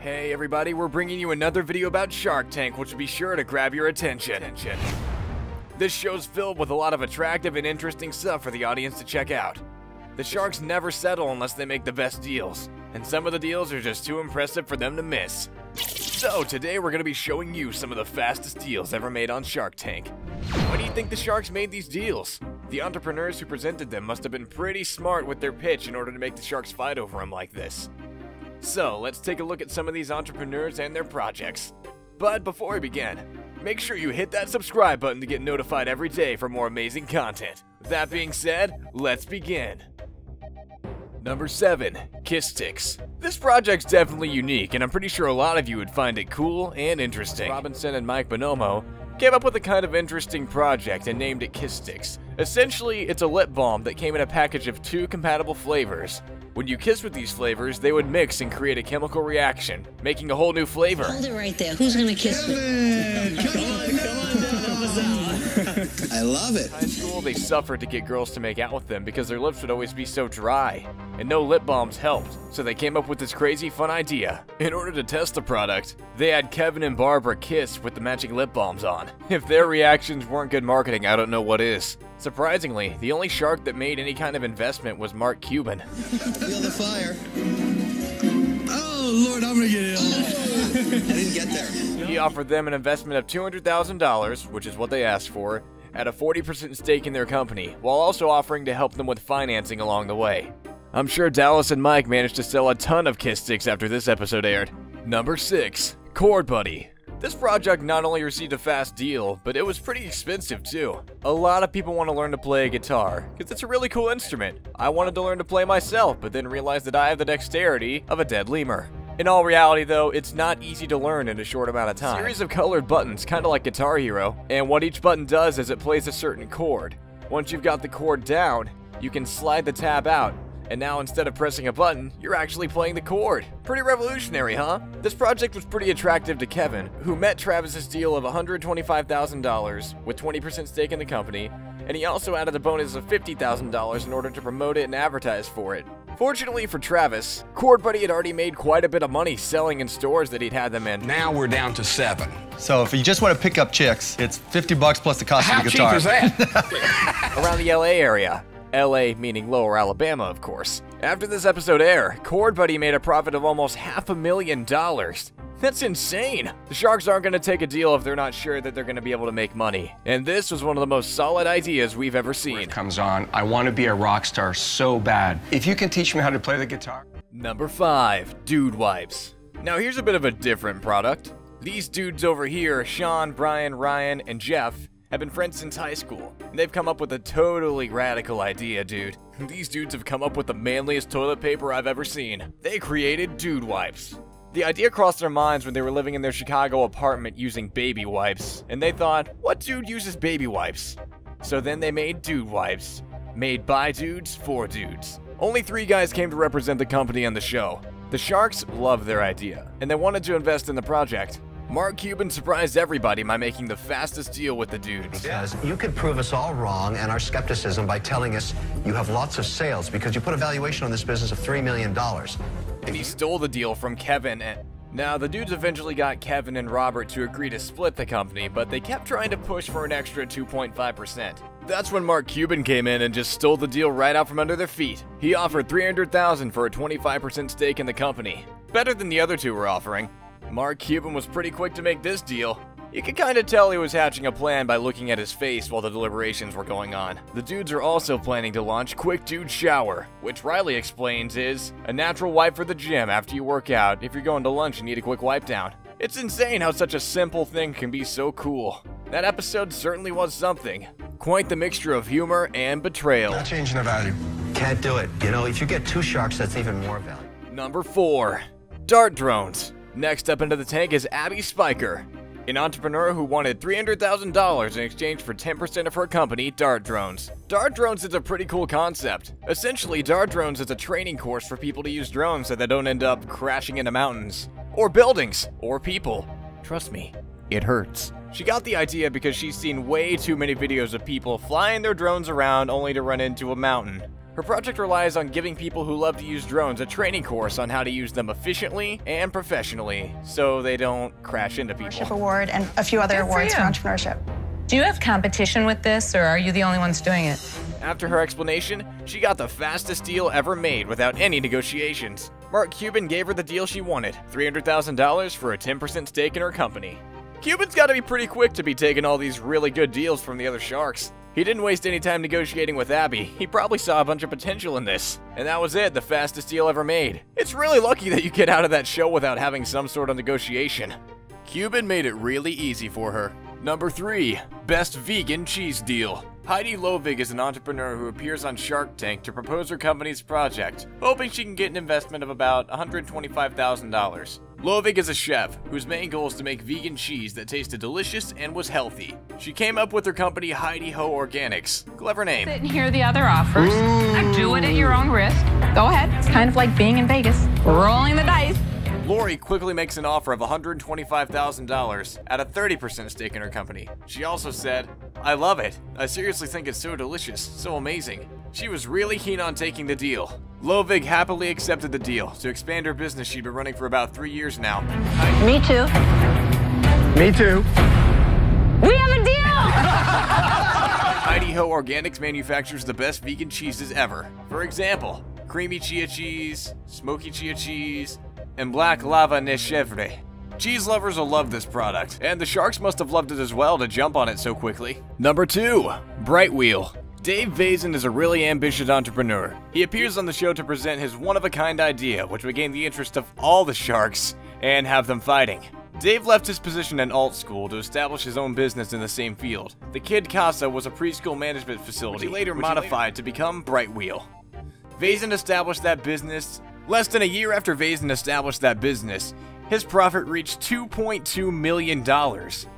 Hey everybody, we're bringing you another video about Shark Tank, which will be sure to grab your attention. This show's filled with a lot of attractive and interesting stuff for the audience to check out. The sharks never settle unless they make the best deals, and some of the deals are just too impressive for them to miss. So today we're going to be showing you some of the fastest deals ever made on Shark Tank. Why do you think the sharks made these deals? The entrepreneurs who presented them must have been pretty smart with their pitch in order to make the sharks fight over them like this. So let's take a look at some of these entrepreneurs and their projects. But before we begin, make sure you hit that subscribe button to get notified every day for more amazing content. That being said, let's begin. Number 7. Kisstixx. This project's definitely unique, and I'm pretty sure a lot of you would find it cool and interesting. Robinson and Mike Bonomo came up with a kind of interesting project and named it Kisstixx. Essentially, it's a lip balm that came in a package of 2 compatible flavors. When you kiss with these flavors, they would mix and create a chemical reaction, making a whole new flavor. Hold it right there. Who's gonna kiss me? Come on, I love it. In high school, they suffered to get girls to make out with them because their lips would always be so dry, and no lip balms helped, so they came up with this crazy fun idea. In order to test the product, they had Kevin and Barbara kiss with the matching lip balms on. If their reactions weren't good marketing, I don't know what is. Surprisingly, the only shark that made any kind of investment was Mark Cuban. Feel the fire. Oh, Lord, I'm gonna get ill. I didn't get there. He offered them an investment of $200,000, which is what they asked for, at a 40% stake in their company, while also offering to help them with financing along the way. I'm sure Dallas and Mike managed to sell a ton of Kisstixx after this episode aired. Number 6. ChordBuddy. This project not only received a fast deal, but it was pretty expensive too. A lot of people want to learn to play a guitar, because it's a really cool instrument. I wanted to learn to play myself, but then realized that I have the dexterity of a dead lemur. In all reality though, it's not easy to learn in a short amount of time. A series of colored buttons, kinda like Guitar Hero, and what each button does is it plays a certain chord. Once you've got the chord down, you can slide the tab out, and now instead of pressing a button, you're actually playing the chord. Pretty revolutionary, huh? This project was pretty attractive to Kevin, who met Travis's deal of $125,000 with 20% stake in the company, and he also added a bonus of $50,000 in order to promote it and advertise for it. Fortunately for Travis, ChordBuddy had already made quite a bit of money selling in stores that he'd had them in. Now we're down to 7. So if you just want to pick up chicks, it's $50 plus the cost of the guitar. How cheap is that? Around the LA area. LA meaning Lower Alabama, of course. After this episode aired, ChordBuddy made a profit of almost $500,000. That's insane! The sharks aren't going to take a deal if they're not sure that they're going to be able to make money. And this was one of the most solid ideas we've ever seen. It comes on, I want to be a rock star so bad. If you can teach me how to play the guitar. Number 5. Dude Wipes. Now here's a bit of a different product. These dudes over here, Sean, Brian, Ryan, and Jeff, have been friends since high school, and they've come up with a totally radical idea, dude. These dudes have come up with the manliest toilet paper I've ever seen. They created Dude Wipes. The idea crossed their minds when they were living in their Chicago apartment using baby wipes, and they thought, what dude uses baby wipes? So then they made Dude Wipes, made by dudes for dudes. Only 3 guys came to represent the company on the show. The sharks loved their idea, and they wanted to invest in the project. Mark Cuban surprised everybody by making the fastest deal with the dudes. Because you could prove us all wrong and our skepticism by telling us you have lots of sales because you put a valuation on this business of $3 million. And he stole the deal from Kevin and... Now, the dudes eventually got Kevin and Robert to agree to split the company, but they kept trying to push for an extra 2.5%. That's when Mark Cuban came in and just stole the deal right out from under their feet. He offered $300,000 for a 25% stake in the company. Better than the other 2 were offering. Mark Cuban was pretty quick to make this deal. You could kinda tell he was hatching a plan by looking at his face while the deliberations were going on. The dudes are also planning to launch Quick Dude Shower, which Riley explains is a natural wipe for the gym after you work out if you're going to lunch and need a quick wipe down. It's insane how such a simple thing can be so cool. That episode certainly was something. Quite the mixture of humor and betrayal. Not changing the value. Can't do it. You know, if you get 2 sharks, that's even more value. Number 4. Dart Drones. Next up into the tank is Abby Spiker, an entrepreneur who wanted $300,000 in exchange for 10% of her company, Dart Drones. Dart Drones is a pretty cool concept. Essentially, Dart Drones is a training course for people to use drones so they don't end up crashing into mountains, or buildings, or people. Trust me, it hurts. She got the idea because she's seen way too many videos of people flying their drones around only to run into a mountain. Her project relies on giving people who love to use drones a training course on how to use them efficiently and professionally so they don't crash into people. Award and a few other awards for entrepreneurship. Do you have competition with this, or are you the only ones doing it? After her explanation, she got the fastest deal ever made without any negotiations. Mark Cuban gave her the deal she wanted, $300,000 for a 10% stake in her company. Cuban's gotta be pretty quick to be taking all these really good deals from the other sharks. He didn't waste any time negotiating with Abby. He probably saw a bunch of potential in this. And that was it, the fastest deal ever made. It's really lucky that you get out of that show without having some sort of negotiation. Cuban made it really easy for her. Number 3, best vegan cheese deal. Heidi Lovig is an entrepreneur who appears on Shark Tank to propose her company's project, hoping she can get an investment of about $125,000. Lovig is a chef whose main goal is to make vegan cheese that tasted delicious and was healthy. She came up with her company Heidi Ho Organics. Clever name. Sit and hear the other offers. Now do it at your own risk. Go ahead. It's kind of like being in Vegas. Rolling the dice. Lori quickly makes an offer of $125,000 at a 30% stake in her company. She also said, "I love it. I seriously think it's so delicious, so amazing." She was really keen on taking the deal. Lovig happily accepted the deal to expand her business she'd been running for about 3 years now. Me too. Me too. We have a deal! Heidi Ho Organics manufactures the best vegan cheeses ever. For example, creamy chia cheese, smoky chia cheese, and black lava nechevre. Cheese lovers will love this product, and the sharks must have loved it as well to jump on it so quickly. Number 2, Brightwheel. Dave Vazen is a really ambitious entrepreneur. He appears on the show to present his one-of-a-kind idea, which would gain the interest of all the sharks and have them fighting. Dave left his position in alt school to establish his own business in the same field. The Kid Casa was a preschool management facility, which he later modified to become Brightwheel. Vazen established that business. Less than a year after Vazen established that business, his profit reached $2.2 million.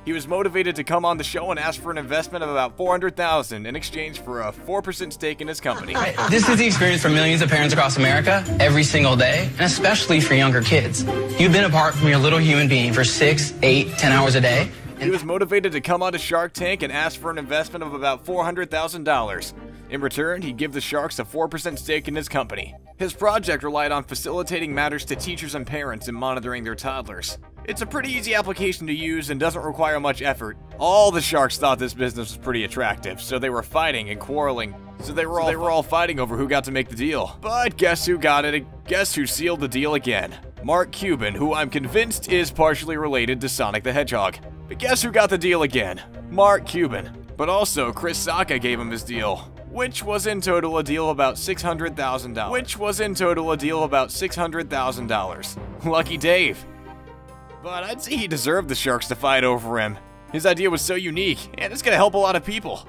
He was motivated to come on the show and ask for an investment of about $400,000 in exchange for a 4% stake in his company. This is the experience for millions of parents across America every single day, and especially for younger kids. You've been apart from your little human being for 6, 8, 10 hours a day. He was motivated to come onto Shark Tank and ask for an investment of about $400,000. In return, he'd give the sharks a 4% stake in his company. His project relied on facilitating matters to teachers and parents in monitoring their toddlers. It's a pretty easy application to use and doesn't require much effort. All the sharks thought this business was pretty attractive, so they were fighting and quarreling. So they were all fighting over who got to make the deal. But guess who got it? Guess who sealed the deal again? Mark Cuban, who I'm convinced is partially related to Sonic the Hedgehog. But guess who got the deal again? Mark Cuban. But also, Chris Sacca gave him his deal, which was in total a deal of about $600,000. Lucky Dave. But I'd say he deserved the sharks to fight over him. His idea was so unique, and it's gonna help a lot of people.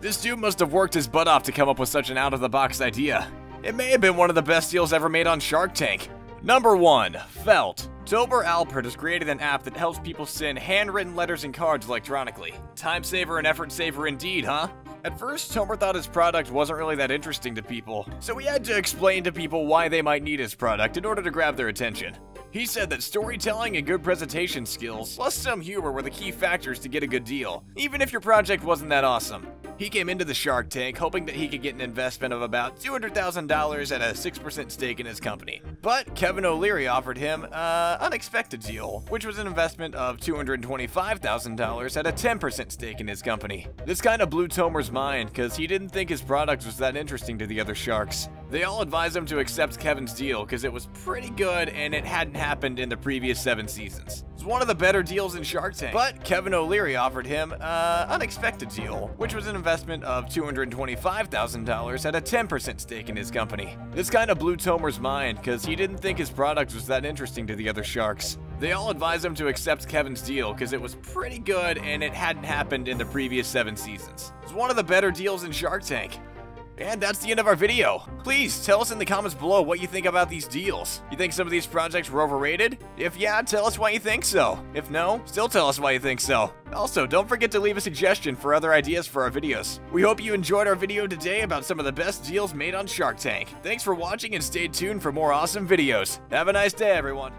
This dude must have worked his butt off to come up with such an out-of-the-box idea. It may have been one of the best deals ever made on Shark Tank. Number 1, Felt. Tober Alpert has created an app that helps people send handwritten letters and cards electronically. Time saver and effort saver indeed, huh? At first, Tomer thought his product wasn't really that interesting to people, so he had to explain to people why they might need his product in order to grab their attention. He said that storytelling and good presentation skills, plus some humor, were the key factors to get a good deal, even if your project wasn't that awesome. He came into the Shark Tank hoping that he could get an investment of about $200,000 at a 6% stake in his company. But Kevin O'Leary offered him an unexpected deal, which was an investment of $225,000 at a 10% stake in his company. This kind of blew Tomer's mind, because he didn't think his product was that interesting to the other sharks. They all advised him to accept Kevin's deal because it was pretty good and it hadn't happened in the previous 7 seasons. It was one of the better deals in Shark Tank. But Kevin O'Leary offered him an unexpected deal, which was an investment of $225,000 at a 10% stake in his company. This kind of blew Tomer's mind because he didn't think his product was that interesting to the other sharks. They all advised him to accept Kevin's deal because it was pretty good and it hadn't happened in the previous 7 seasons. It was one of the better deals in Shark Tank. And that's the end of our video. Please tell us in the comments below what you think about these deals. You think some of these projects were overrated? If yeah, tell us why you think so. If no, still tell us why you think so. Also, don't forget to leave a suggestion for other ideas for our videos. We hope you enjoyed our video today about some of the best deals made on Shark Tank. Thanks for watching and stay tuned for more awesome videos. Have a nice day, everyone.